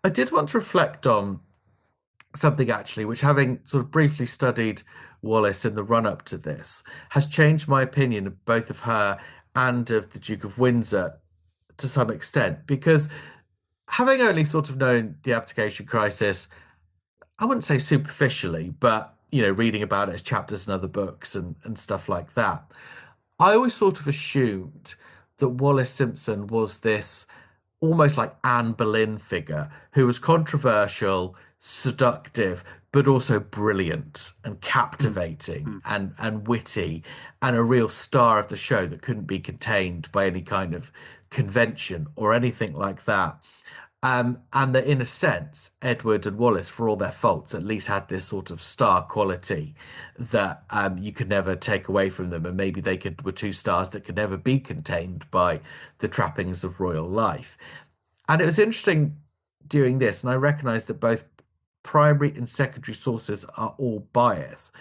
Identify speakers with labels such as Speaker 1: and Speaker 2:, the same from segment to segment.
Speaker 1: I did want to reflect on something actually, which having sort of briefly studied Wallis in the run up to this, has changed my opinion of both of her and of the Duke of Windsor to some extent, because having only sort of known the abdication crisis, I wouldn't say superficially, but reading about it as chapters in other books and stuff like that, I always sort of assumed that Wallis Simpson was this almost like Anne Boleyn figure who was controversial, seductive, but also brilliant and
Speaker 2: Mm,
Speaker 1: captivating
Speaker 2: mm.
Speaker 1: and witty and a real star of the show that couldn't be contained by any kind of convention or anything like that. And that in a sense, Edward and Wallis, for all their faults, at least had this sort of star quality that you could never take away from them. And maybe they were two stars that could never be contained by the trappings of royal life. And it was interesting doing this, and I recognize that both primary and secondary sources are all biased.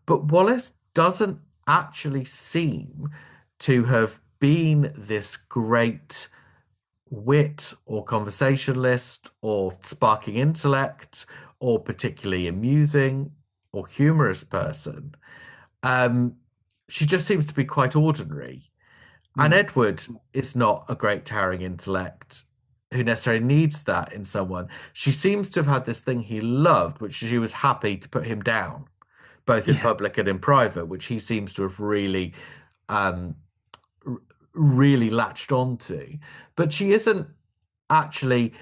Speaker 1: But Wallace doesn't actually seem to have been this great wit or conversationalist or sparking intellect or particularly amusing or humorous person. Um, she just seems to be quite ordinary. And
Speaker 2: Mm.
Speaker 1: Edward is not a great towering intellect who necessarily needs that in someone. She seems to have had this thing he loved, which she was happy to put him down, both in
Speaker 2: Yeah,
Speaker 1: public and in private, which he seems to have um, really latched onto. But she isn't actually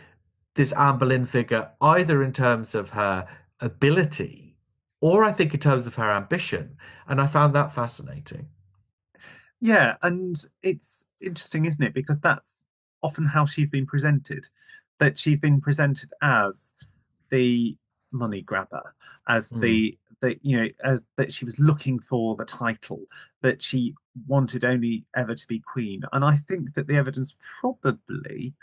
Speaker 1: this Anne Boleyn figure either in terms of her ability or I think in terms of her ambition. And I found that fascinating.
Speaker 2: yeah, and it's interesting, isn't it? Because that's often how she's been presented, that she's been presented as the money grabber, as
Speaker 1: Mm.
Speaker 2: as that she was looking for the title, that she wanted only ever to be queen. And I think that the evidence probably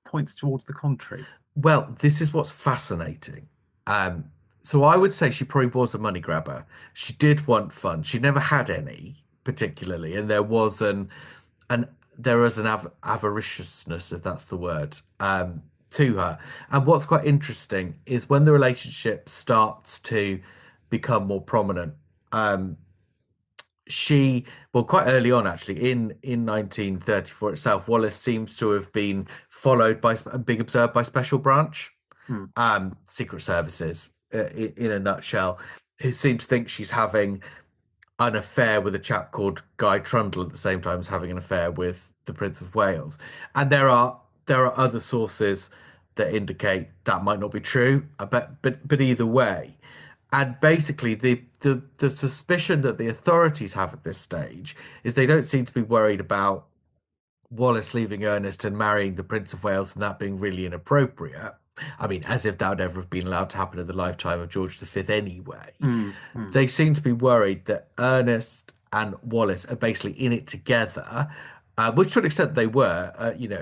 Speaker 2: points towards the contrary.
Speaker 1: Well, this is what's fascinating. Um, so I would say she probably was a money grabber. She did want fun. She never had any particularly, and an there was an avariciousness, if that's the word, to her. And what's quite interesting is when the relationship starts to become more prominent. She, well, quite early on, actually, in 1934 itself, Wallace seems to have been followed by being observed by Special Branch
Speaker 2: Hmm.
Speaker 1: secret services in a nutshell, who seem to think she's having an affair with a chap called Guy Trundle at the same time as having an affair with the Prince of Wales. And there are other sources that indicate that might not be true. I bet, but either way, and basically the suspicion that the authorities have at this stage is they don't seem to be worried about Wallace leaving Ernest and marrying the Prince of Wales and that being really inappropriate. I mean, as if that would ever have been allowed to happen in the lifetime of George V anyway.
Speaker 2: Hmm. Hmm.
Speaker 1: They seem to be worried that Ernest and Wallace are basically in it together, which to an extent they were.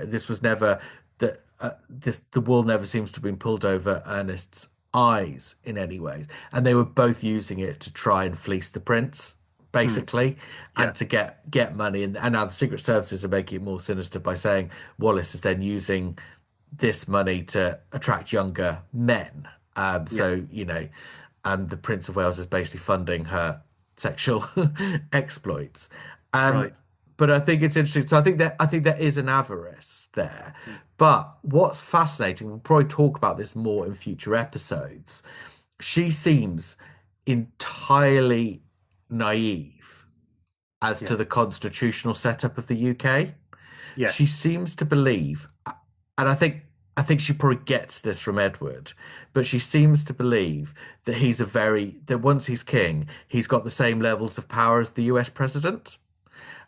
Speaker 1: This was never the wool never seems to have been pulled over Ernest's eyes in any ways, and they were both using it to try and fleece the prince,
Speaker 2: Hmm.
Speaker 1: basically,
Speaker 2: Yeah.
Speaker 1: and to get money. And now the Secret Services are making it more sinister by saying Wallace is then using this money to attract younger men.
Speaker 2: Yeah.
Speaker 1: The Prince of Wales is basically funding her sexual exploits. Um,
Speaker 2: Right.
Speaker 1: but I think it's interesting. So I think there is an avarice there.
Speaker 2: Hmm.
Speaker 1: But what's fascinating, we'll probably talk about this more in future episodes. She seems entirely naive as to the
Speaker 2: Yes.
Speaker 1: constitutional setup of the UK. She
Speaker 2: Yes.
Speaker 1: seems to believe, and I think she probably gets this from Edward, but she seems to believe that that once he's king, he's got the same levels of power as the US president.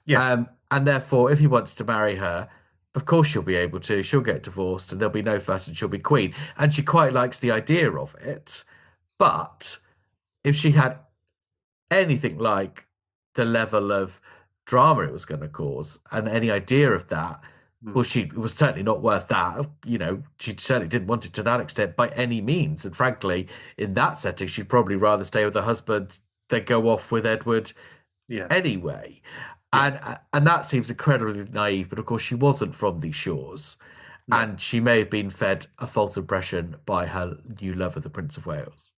Speaker 2: Yes.
Speaker 1: And therefore, if he wants to marry her, of course she'll be able to. She'll get divorced and there'll be no fuss and she'll be queen. And she quite likes the idea of it. But if she had anything like the level of drama it was going to cause and any idea of that,
Speaker 2: Hmm.
Speaker 1: well, it was certainly not worth that. She certainly didn't want it to that extent by any means. And frankly, in that setting, she'd probably rather stay with her husband than go off with Edward
Speaker 2: Yeah.
Speaker 1: anyway.
Speaker 2: Yeah.
Speaker 1: And that seems incredibly naive, but of course she wasn't from these shores.
Speaker 2: Yeah.
Speaker 1: And she may have been fed a false impression by her new lover, the Prince of Wales.